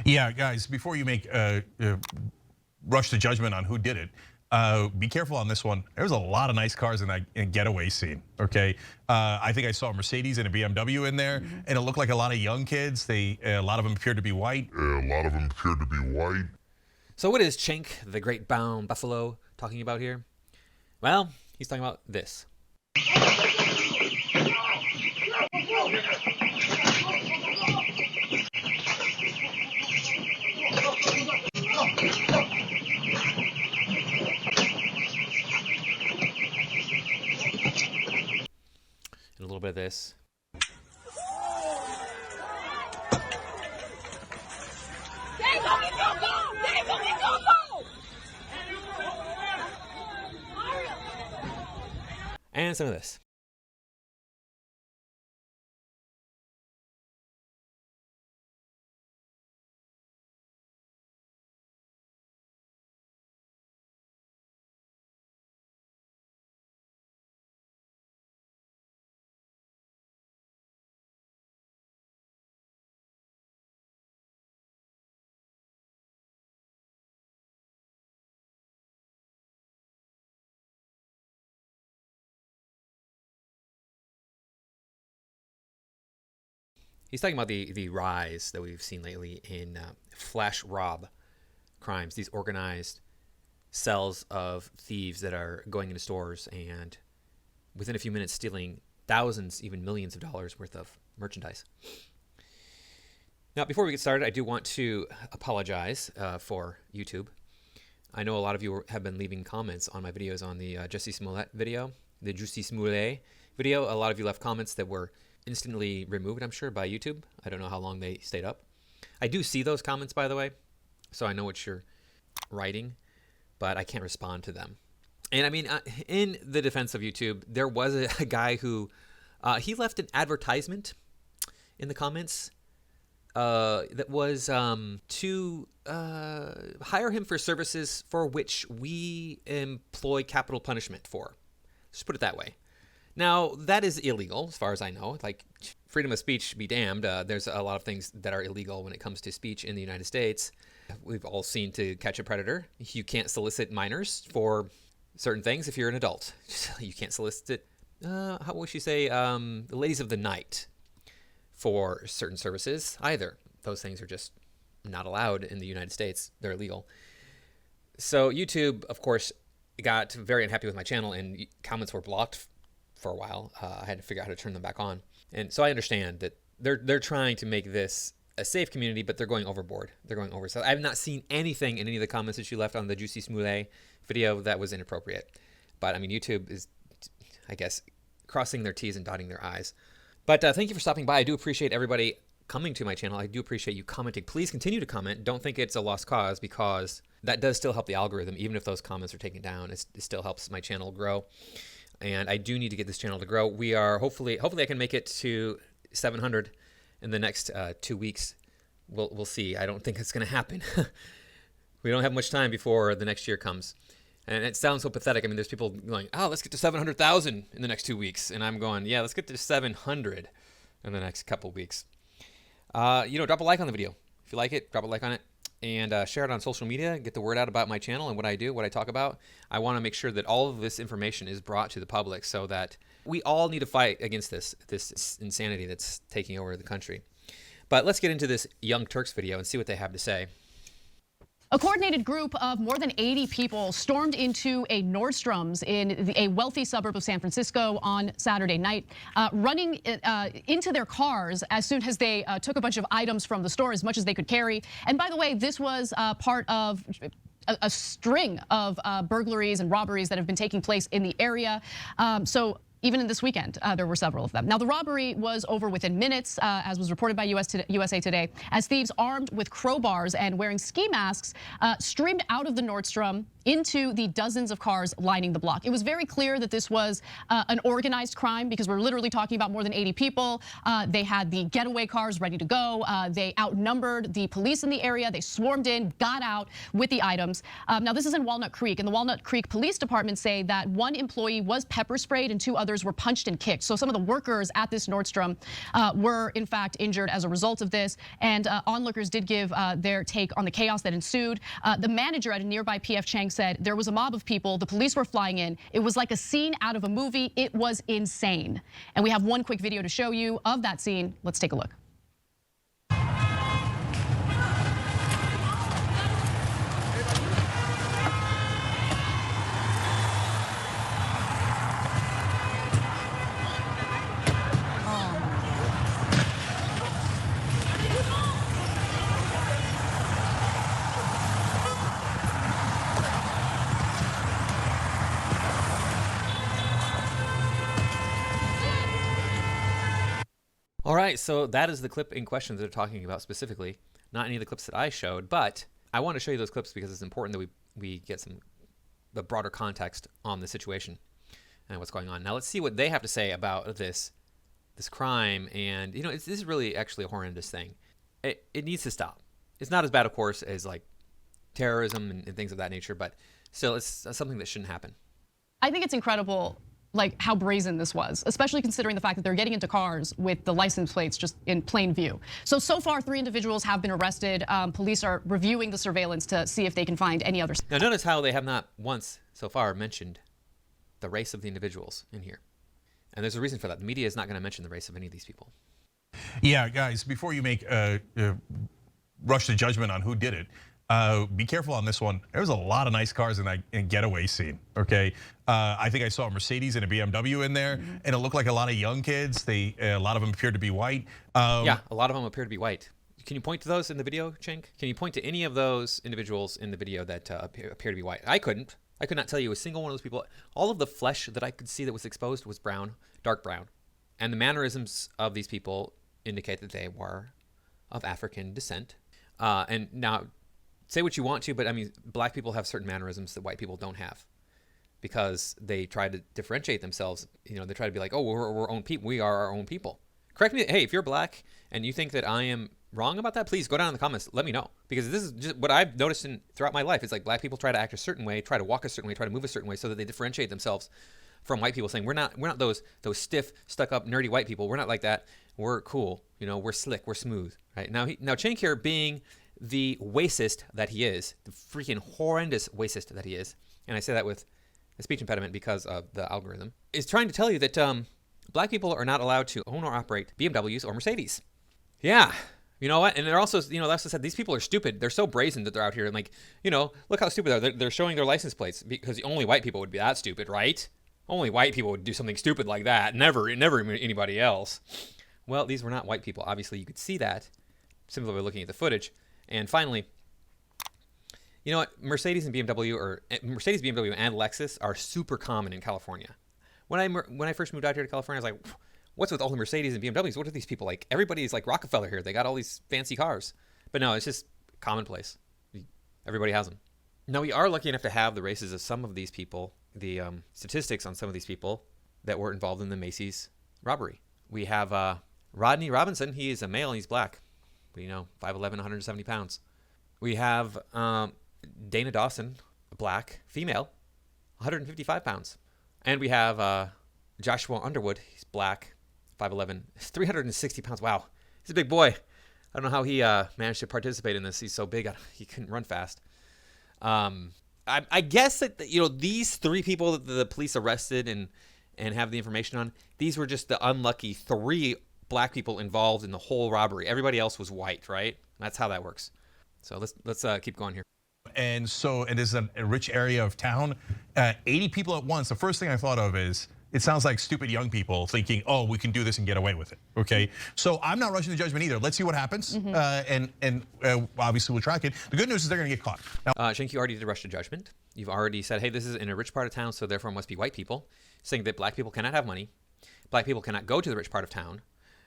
Yeah, guys, before you make rush to judgment on who did it, be careful on this one. There's a lot of nice cars in that getaway scene, okay? I think I saw a Mercedes and a BMW in there, and it looked like a lot of young kids. A lot of them appeared to be white. So what is Cenk, the great brown buffalo, talking about here? Well, he's talking about this. And a little bit of this. And some of this. He's talking about the rise that we've seen lately in flash rob crimes, these organized cells of thieves that are going into stores and within a few minutes stealing thousands, even millions of dollars worth of merchandise. Now, before we get started, I do want to apologize for YouTube. I know a lot of you have been leaving comments on my videos on the Jussie Smollett video, the Jussie Smollett video. A lot of you left comments that were instantly removed, I'm sure, by YouTube. I don't know how long they stayed up. I do see those comments, by the way, so I know what you're writing, but I can't respond to them. And I mean, in the defense of YouTube, there was a guy who, he left an advertisement in the comments that was to hire him for services for which we employ capital punishment for. Just put it that way. Now, that is illegal, as far as I know. Like, freedom of speech be damned. There's a lot of things that are illegal when it comes to speech in the United States. We've all seen To Catch a Predator. You can't solicit minors for certain things if you're an adult. You can't solicit, how would you say, the ladies of the night for certain services either. Those things are just not allowed in the United States. They're illegal. So YouTube, of course, got very unhappy with my channel, and comments were blocked for a while. I had to figure out how to turn them back on. And so I understand that they're trying to make this a safe community, but they're going overboard. They're going over. So I've not seen anything in any of the comments that you left on the Jussie Smollett video that was inappropriate. But I mean, YouTube is, I guess, crossing their T's and dotting their I's. But thank you for stopping by. I do appreciate everybody coming to my channel. I do appreciate you commenting. Please continue to comment. Don't think it's a lost cause, because that does still help the algorithm. Even if those comments are taken down, it still helps my channel grow. And I do need to get this channel to grow. We are hopefully I can make it to 700 in the next 2 weeks. We'll see. I don't think it's going to happen. We don't have much time before the next year comes. And it sounds so pathetic. I mean, there's people going, oh, let's get to 700,000 in the next 2 weeks. And I'm going, yeah, let's get to 700 in the next couple weeks. Drop a like on the video. If you like it, drop a like on it. And share it on social media, get the word out about my channel and what I do, what I talk about. I want to make sure that all of this information is brought to the public so that we all need to fight against this insanity that's taking over the country. But let's get into this Young Turks video and see what they have to say. A coordinated group of more than 80 people stormed into a Nordstrom's in a wealthy suburb of San Francisco on Saturday night, running into their cars as soon as they took a bunch of items from the store, as much as they could carry. And by the way, this was part of a string of burglaries and robberies that have been taking place in the area. So even in this weekend, there were several of them. Now, the robbery was over within minutes, as was reported by USA Today, as thieves armed with crowbars and wearing ski masks streamed out of the Nordstrom into the dozens of cars lining the block. It was very clear that this was an organized crime, because we're literally talking about more than 80 people. They had the getaway cars ready to go. They outnumbered the police in the area. They swarmed in, got out with the items. Now, this is in Walnut Creek, and the Walnut Creek Police Department say that one employee was pepper sprayed and 2 others others were punched and kicked. So some of the workers at this Nordstrom were in fact injured as a result of this. And onlookers did give their take on the chaos that ensued. The manager at a nearby PF Chang's said there was a mob of people. The police were flying in. It was like a scene out of a movie. It was insane. And we have one quick video to show you of that scene. Let's take a look. All right, so that is the clip in question that they're talking about specifically, not any of the clips that I showed, but I want to show you those clips because it's important that we get the broader context on the situation and what's going on. Now let's see what they have to say about this crime, and this is really actually a horrendous thing. It needs to stop. It's not as bad, of course, as like terrorism and things of that nature, but still, it's something that shouldn't happen. I think it's incredible, like how brazen this was, especially considering the fact that they're getting into cars with the license plates just in plain view. So far, 3 individuals have been arrested. Police are reviewing the surveillance to see if they can find any others. Now notice how they have not once so far mentioned the race of the individuals in here. And there's a reason for that. The media is not going to mention the race of any of these people. Yeah, guys, before you make rush to judgment on who did it, be careful on this one. There was a lot of nice cars in that getaway scene, okay? I think I saw a Mercedes and a BMW in there, and it looked like a lot of young kids. A lot of them appeared to be white. Yeah, a lot of them appear to be white. Can you point to those in the video, Cenk? Can you point to any of those individuals in the video that appear to be white? I couldn't. I could not tell you a single one of those people. All of the flesh that I could see that was exposed was brown, dark brown. And the mannerisms of these people indicate that they were of African descent. And now, say what you want to, but I mean, black people have certain mannerisms that white people don't have because they try to differentiate themselves. They try to be like, oh, we're own people. We are our own people. Correct me. Hey, if you're black and you think that I am wrong about that, please go down in the comments. Let me know, because this is just what I've noticed throughout my life. It's like black people try to act a certain way, try to walk a certain way, try to move a certain way so that they differentiate themselves from white people, saying we're not those stiff, stuck up, nerdy white people. We're not like that. We're cool. We're slick. We're smooth. Right? Now Cenk here, being the racist that he is, the freaking horrendous racist that he is, and I say that with a speech impediment because of the algorithm, is trying to tell you that black people are not allowed to own or operate BMWs or Mercedes. Yeah. You know what? And they're also, they also said these people are stupid. They're so brazen that they're out here and like, look how stupid they are. They're showing their license plates because only white people would be that stupid, right? Only white people would do something stupid like that. Never anybody else. Well, these were not white people. Obviously, you could see that simply by looking at the footage. And finally, you know what? Mercedes, BMW, and Lexus are super common in California. When I first moved out here to California, I was like, what's with all the Mercedes and BMWs? What are these people like? Everybody's like Rockefeller here. They got all these fancy cars. But no, it's just commonplace. Everybody has them. Now, we are lucky enough to have the races of some of these people, the statistics on some of these people that were involved in the Macy's robbery. We have Rodney Robinson. He is a male and he's black. 5'11", 170 pounds. We have Dana Dawson, a black female, 155 pounds. And we have Joshua Underwood. He's black, 5'11", 360 pounds. Wow, he's a big boy. I don't know how he managed to participate in this. He's so big, he couldn't run fast. I guess that these 3 people that the police arrested and have the information on, these were just the unlucky 3 black people involved in the whole robbery. Everybody else was white, right? That's how that works. So let's keep going here. And so it is a rich area of town. 80 people at once. The first thing I thought of is, it sounds like stupid young people thinking, oh, we can do this and get away with it, okay? So I'm not rushing to judgment either. Let's see what happens, and obviously we'll track it. The good news is they're gonna get caught. Now, Cenk, you already did rush to judgment. You've already said, hey, this is in a rich part of town, so therefore it must be white people, saying that black people cannot have money, black people cannot go to the rich part of town,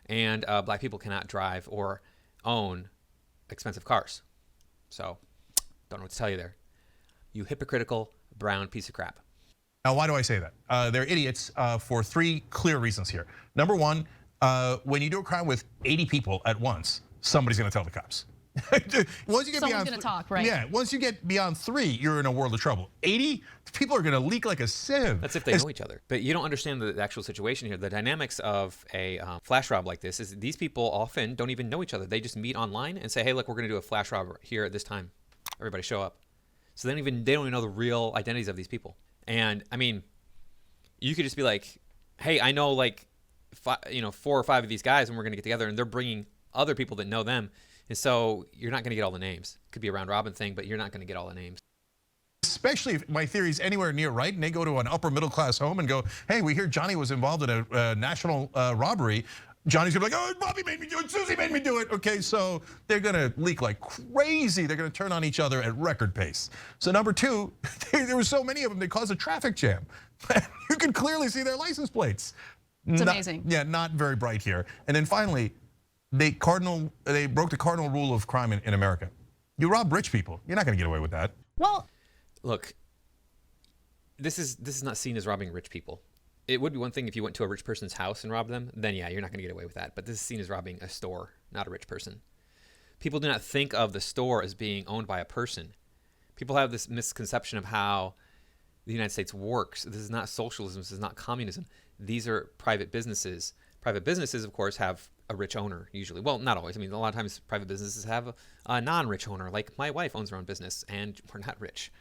and black people cannot drive or own expensive cars. So, don't know what to tell you there. You hypocritical brown piece of crap. Now, why do I say that? They're idiots for 3 clear reasons here. Number one, when you do a crime with 80 people at once, somebody's gonna tell the cops. Once you get Someone's beyond, gonna talk, right? Yeah, once you get beyond 3, you're in a world of trouble. 80, people are gonna leak like a sieve. That's if they know each other. But you don't understand the actual situation here. The dynamics of a flash rob like this is these people often don't even know each other. They just meet online and say, hey, look, we're going to do a flash rob here at this time. Everybody show up. So they don't even know the real identities of these people. And I mean, you could just be like, hey, I know like 4 or 5 of these guys and we're going to get together, and they're bringing other people that know them. And so you're not going to get all the names. It could be a round robin thing, but you're not going to get all the names. Especially if my theory is anywhere near right and they go to an upper middle class home and go, hey, we hear Johnny was involved in a national robbery. Johnny's gonna be like, oh, Bobby made me do it, Susie made me do it. Okay, so they're gonna leak like crazy. They're gonna turn on each other at record pace. So number 2, there were so many of them, they caused a traffic jam. You can clearly see their license plates. It's amazing. Yeah, not very bright here. And then finally, they broke the cardinal rule of crime in America. You rob rich people, you're not gonna get away with that. Well, look, this is not seen as robbing rich people. It would be one thing if you went to a rich person's house and robbed them, then yeah, you're not going to get away with that. But this is seen as robbing a store, not a rich person. People do not think of the store as being owned by a person. People have this misconception of how the United States works. This is not socialism. This is not communism. These are private businesses. Private businesses, of course, have a rich owner usually. Well, not always. I mean, a lot of times private businesses have a non-rich owner. Like my wife owns her own business and we're not rich.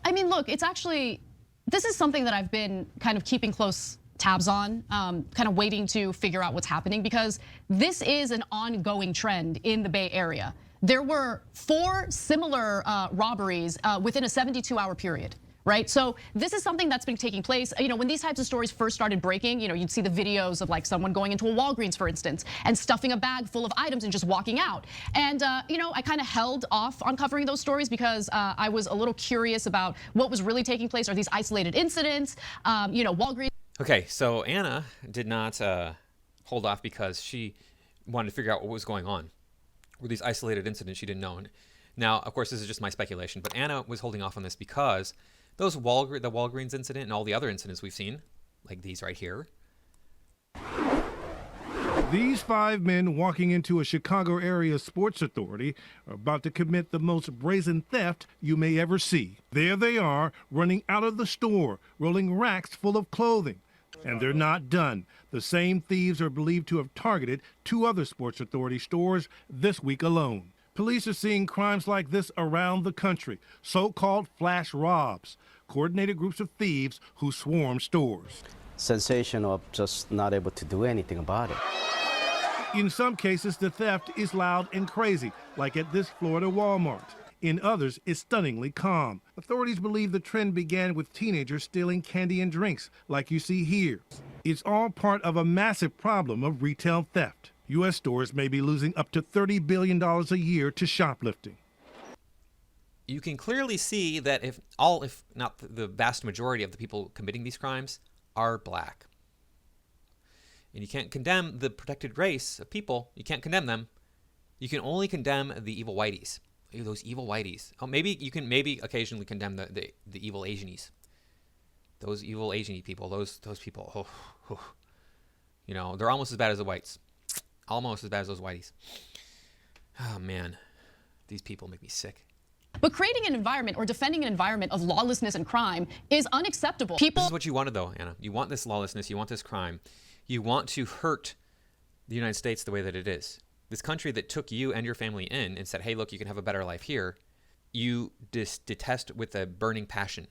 I mean, look, it's actually, this is something that I've been kind of keeping close tabs on, kind of waiting to figure out what's happening, because this is an ongoing trend in the Bay Area. There were 4 similar robberies within a 72-hour period. Right, so this is something that's been taking place. When these types of stories first started breaking, you'd see the videos of like someone going into a Walgreens, for instance, and stuffing a bag full of items and just walking out. And I kind of held off on covering those stories because I was a little curious about what was really taking place. Are these isolated incidents? Walgreens. Okay, so Anna did not hold off because she wanted to figure out what was going on. Were these isolated incidents she didn't know? Now, of course, this is just my speculation, but Anna was holding off on this because the Walgreens incident and all the other incidents we've seen, like these right here. These 5 men walking into a Chicago area sports authority are about to commit the most brazen theft you may ever see. There they are, running out of the store, rolling racks full of clothing. And they're not done. The same thieves are believed to have targeted 2 other sports authority stores this week alone. Police are seeing crimes like this around the country, so-called flash robs, coordinated groups of thieves who swarm stores. Sensation of just not able to do anything about it. In some cases, the theft is loud and crazy, like at this Florida Walmart. In others, it's stunningly calm. Authorities believe the trend began with teenagers stealing candy and drinks, like you see here. It's all part of a massive problem of retail theft. U.S. stores may be losing up to $30 billion a year to shoplifting. You can clearly see that if not the vast majority of the people committing these crimes are black. And you can't condemn the protected race of people. You can't condemn them. You can only condemn the evil whiteys. Those evil whiteys. Oh, maybe you can occasionally condemn the evil Asianies. Those evil Asian people. Those people. They're almost as bad as the whites. Almost as bad as those whiteys. Oh man, these people make me sick. But creating an environment or defending an environment of lawlessness and crime is unacceptable. This is what you wanted though, Anna. You want this lawlessness, you want this crime. You want to hurt the United States the way that it is. This country that took you and your family in and said, hey, look, you can have a better life here. You detest with a burning passion.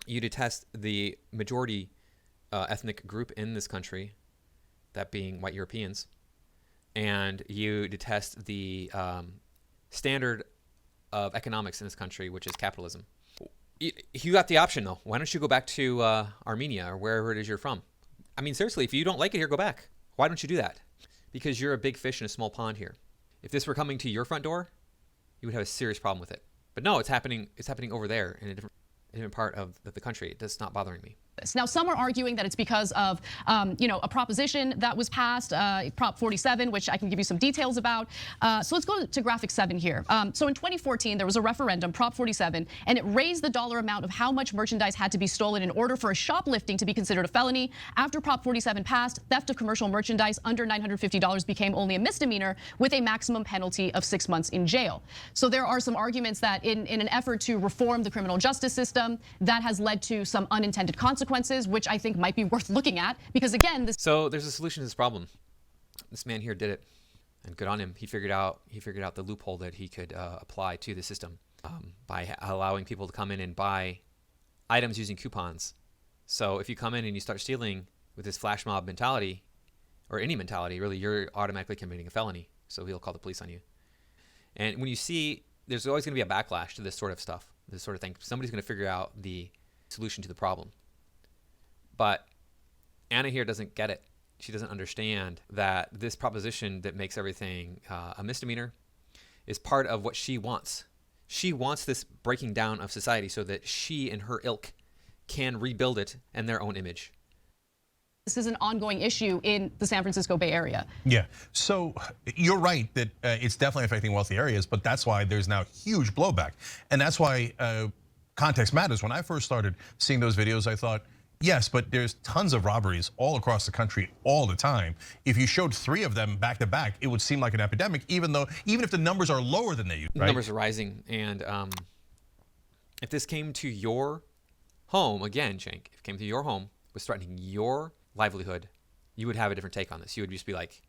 You detest the majority ethnic group in this country, that being white Europeans. And you detest the standard of economics in this country, which is capitalism. You got the option, though. Why don't you go back to Armenia or wherever it is you're from? I mean, seriously, if you don't like it here, go back. Why don't you do that? Because you're a big fish in a small pond here. If this were coming to your front door, you would have a serious problem with it. But no, it's happening over there in a different part of the country. That's not bothering me. Now, some are arguing that it's because of, a proposition that was passed, Prop 47, which I can give you some details about. So let's go to graphic 7 here. So in 2014, there was a referendum, Prop 47, and it raised the dollar amount of how much merchandise had to be stolen in order for a shoplifting to be considered a felony. After Prop 47 passed, theft of commercial merchandise under $950 became only a misdemeanor with a maximum penalty of 6 months in jail. So there are some arguments that in an effort to reform the criminal justice system, that has led to some unintended consequences, which I think might be worth looking at, because again, this. So there's a solution to this problem. This man here did it, and good on him. He figured out the loophole that he could apply to the system by allowing people to come in and buy items using coupons. So if you come in and you start stealing with this flash mob mentality, or any mentality really, you're automatically committing a felony. So he'll call the police on you. And when you see, there's always going to be a backlash to this sort of stuff, this sort of thing. Somebody's going to figure out the solution to the problem. But Anna here doesn't get it. She doesn't understand that this proposition that makes everything a misdemeanor is part of what she wants. She wants this breaking down of society so that she and her ilk can rebuild it in their own image. This is an ongoing issue in the San Francisco Bay Area. Yeah, so you're right that it's definitely affecting wealthy areas, but that's why there's now huge blowback. And that's why context matters. When I first started seeing those videos, I thought, yes, but there's tons of robberies all across the country all the time. If you showed 3 of them back to back, it would seem like an epidemic, even if the numbers are lower than they used to be. The numbers are rising, and if this came to your home, again, Cenk, if it came to your home, was threatening your livelihood, you would have a different take on this. You would just be like,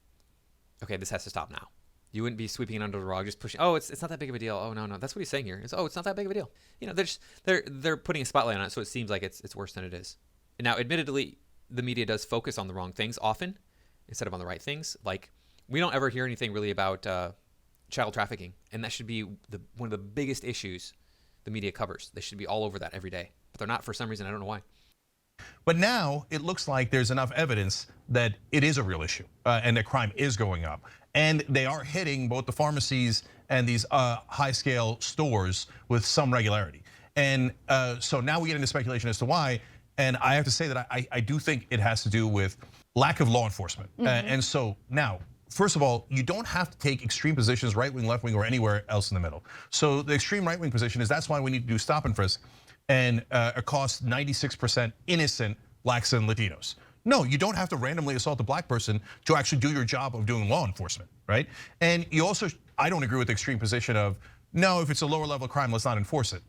okay, this has to stop now. You wouldn't be sweeping it under the rug, just pushing. Oh, it's not that big of a deal. Oh no, that's what he's saying here. It's not that big of a deal. They're putting a spotlight on it, so it seems like it's worse than it is. Now, admittedly, the media does focus on the wrong things often instead of on the right things. Like, we don't ever hear anything really about child trafficking, and that should be one of the biggest issues the media covers. They should be all over that every day, but they're not for some reason. I don't know why. But now it looks like there's enough evidence that it is a real issue and that crime is going up. And they are hitting both the pharmacies and these high-scale stores with some regularity. And so now we get into speculation as to why. And I have to say that I do think it has to do with lack of law enforcement. And so now, first of all, you don't have to take extreme positions, right wing, left wing, or anywhere else in the middle. So the extreme right wing position is that's why we need to do stop and frisk and accost 96% innocent blacks and Latinos. No, you don't have to randomly assault a black person to actually do your job of doing law enforcement, right? And you also, I don't agree with the extreme position of, no, if it's a lower level crime, let's not enforce it.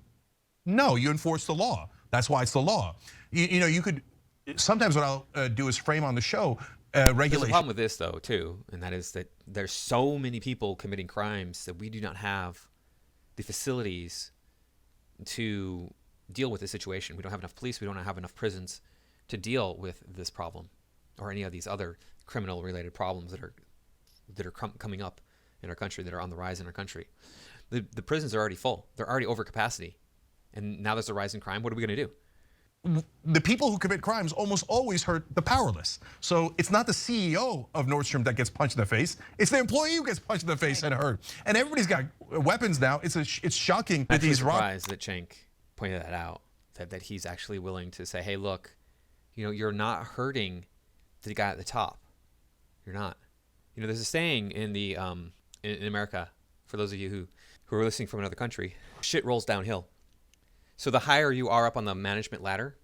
No, you enforce the law. That's why it's the law. You could, sometimes what I'll do is frame on the show regulation. There's a problem with this though too, and that is that there's so many people committing crimes that we do not have the facilities to deal with the situation. We don't have enough police, we don't have enough prisons to deal with this problem or any of these other criminal related problems that are coming up in our country, that are on the rise in our country. The prisons are already full. They're already over capacity. And now there's a rise in crime. What are we going to do? The people who commit crimes almost always hurt the powerless. So it's not the CEO of Nordstrom that gets punched in the face. It's the employee who gets punched in the face and hurt. And everybody's got weapons now. It's shocking that these surprised that Cenk pointed that out, that he's actually willing to say, hey, look, you're not hurting the guy at the top. You're not. There's a saying in the in America, for those of you who are listening from another country, shit rolls downhill. So the higher you are up on the management ladder,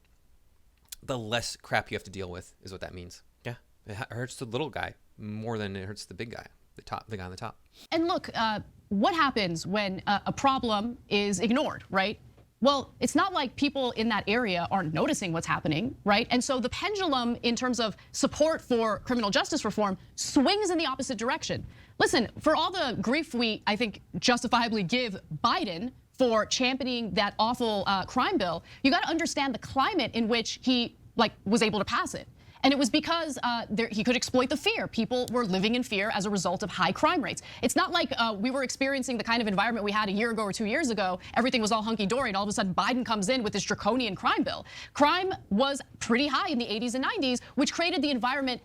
the less crap you have to deal with, is what that means. Yeah, it hurts the little guy more than it hurts the big guy, the guy on the top. And look, what happens when a problem is ignored, right? Well, it's not like people in that area aren't noticing what's happening, right? And so the pendulum in terms of support for criminal justice reform swings in the opposite direction. Listen, for all the grief we, I think, justifiably give Biden for championing that awful crime bill, you got to understand the climate in which he was able to pass it. And it was because he could exploit the fear. People were living in fear as a result of high crime rates. It's not like we were experiencing the kind of environment we had a year ago or 2 years ago. Everything was all hunky-dory, and all of a sudden Biden comes in with this draconian crime bill. Crime was pretty high in the 80s and 90s, which created the environment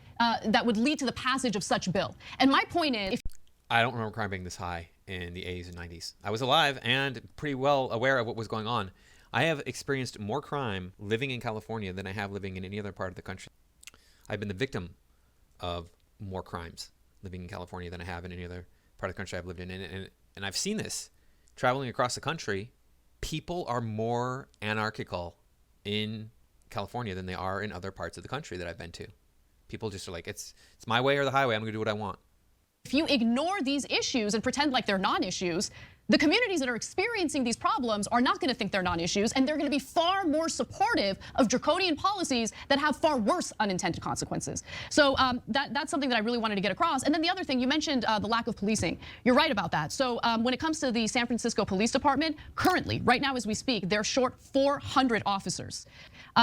that would lead to the passage of such bill. And my point is, I don't remember crime being this high in the 80s and 90s. I was alive and pretty well aware of what was going on. I have experienced more crime living in California than I have living in any other part of the country. I've been the victim of more crimes living in California than I have in any other part of the country I've lived in. And I've seen this traveling across the country. People are more anarchical in California than they are in other parts of the country that I've been to. People just are like, it's my way or the highway. I'm going to do what I want. If you ignore these issues and pretend like they're non-issues, the communities that are experiencing these problems are not going to think they're non-issues, and they're going to be far more supportive of draconian policies that have far worse unintended consequences. So that's something that I really wanted to get across. And then the other thing, you mentioned the lack of policing. You're right about that. So when it comes to the San Francisco Police Department, currently, right now as we speak, they're short 400 officers.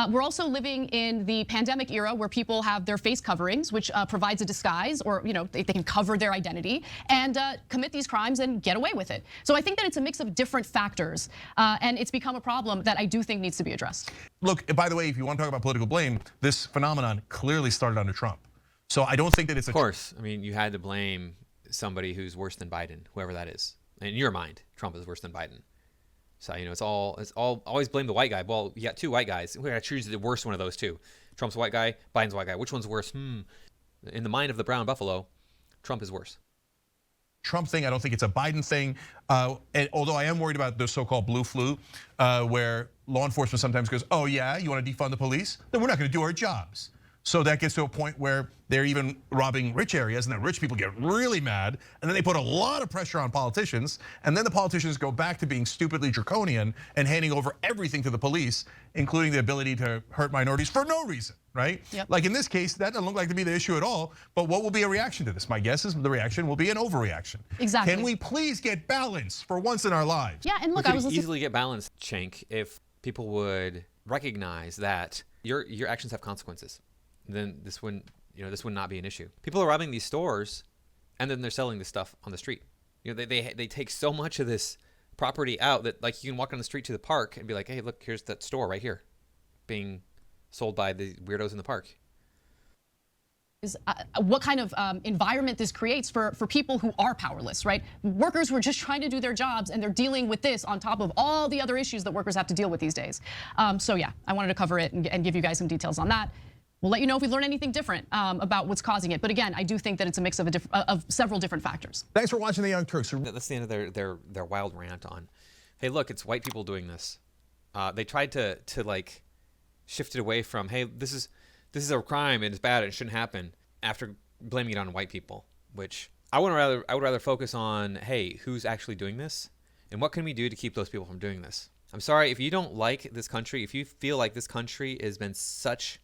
We're also living in the pandemic era where people have their face coverings, which provides a disguise, or they can cover their identity and commit these crimes and get away with it. So I think that it's a mix of different factors, and it's become a problem that I do think needs to be addressed. Look, by the way, if you want to talk about political blame, this phenomenon clearly started under Trump. So I don't think that it's Of course. I mean, you had to blame somebody who's worse than Biden, whoever that is. In your mind, Trump is worse than Biden. So, it's all always blame the white guy. Well, you got two white guys. We got to choose the worst one of those two. Trump's a white guy, Biden's a white guy. Which one's worse? In the mind of the brown buffalo, Trump is worse. Trump thing. I don't think it's a Biden thing. And although I am worried about the so-called blue flu, where law enforcement sometimes goes, oh yeah, you want to defund the police? Then we're not going to do our jobs. So that gets to a point where they're even robbing rich areas, and then rich people get really mad, and then they put a lot of pressure on politicians, and then the politicians go back to being stupidly draconian and handing over everything to the police, including the ability to hurt minorities for no reason, right? Yep. Like in this case, that doesn't look like to be the issue at all, but what will be a reaction to this? My guess is the reaction will be an overreaction. Exactly. Can we please get balance for once in our lives? Yeah, and look, We I was could listening. easily get balanced, Cenk, if people would recognize that your actions have consequences. Then this would not be an issue. People are robbing these stores, and then they're selling this stuff on the street. They take so much of this property out that, like, you can walk on the street to the park and be like, hey, look, here's that store right here, being sold by the weirdos in the park. Is what kind of environment this creates for people who are powerless, right? Workers who are just trying to do their jobs, and they're dealing with this on top of all the other issues that workers have to deal with these days. So yeah, I wanted to cover it and give you guys some details on that. We'll let you know if we learn anything different about what's causing it. But again, I do think that it's a mix of several different factors. Thanks for watching the Young Turks. That's the end of their wild rant on, hey, look, it's white people doing this. They tried to like shift it away from, hey, this is a crime and it's bad and it shouldn't happen, after blaming it on white people. Which I would rather focus on, hey, who's actually doing this, and what can we do to keep those people from doing this? I'm sorry if you don't like this country, if you feel like this country has been such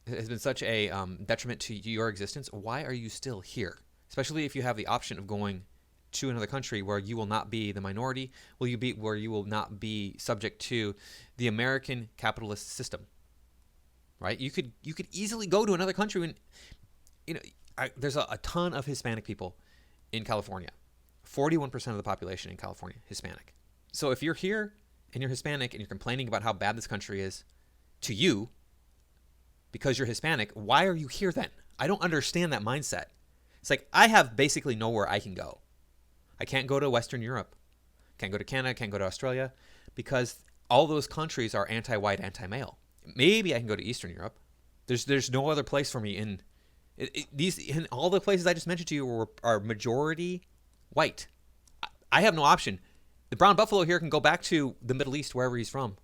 a detriment to your existence, why are you still here? Especially if you have the option of going to another country where you will not be the minority, where you will not be subject to the American capitalist system, right? You could easily go to another country and, there's a ton of Hispanic people in California. 41% of the population in California, Hispanic. So if you're here and you're Hispanic and you're complaining about how bad this country is to you, because you're Hispanic, why are you here then? I don't understand that mindset. It's like, I have basically nowhere I can go. I can't go to Western Europe, can't go to Canada, can't go to Australia, because all those countries are anti-white, anti-male. Maybe I can go to Eastern Europe. There's no other place for me in all the places I just mentioned to you are majority white. I have no option. The brown buffalo here can go back to the Middle East, wherever he's from.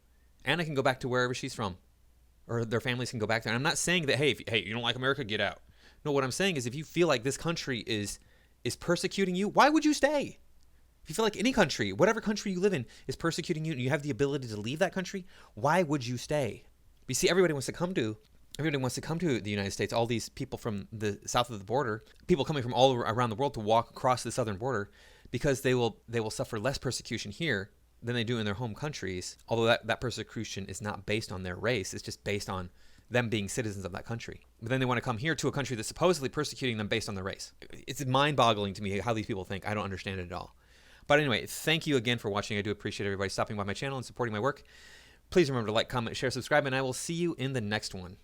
Anna can go back to wherever she's from, or their families can go back there. And I'm not saying that, hey, you don't like America, get out. No, what I'm saying is, if you feel like this country is persecuting you, why would you stay? If you feel like any country, whatever country you live in, is persecuting you and you have the ability to leave that country, why would you stay? You see, everybody wants to come to the United States. All these people from the south of the border, people coming from all around the world to walk across the southern border, because they will suffer less persecution here than they do in their home countries, although that persecution is not based on their race. It's just based on them being citizens of that country. But then they want to come here to a country that's supposedly persecuting them based on their race. It's mind-boggling to me how these people think. I don't understand it at all. But anyway, thank you again for watching. I do appreciate everybody stopping by my channel and supporting my work. Please remember to like, comment, share, subscribe, and I will see you in the next one.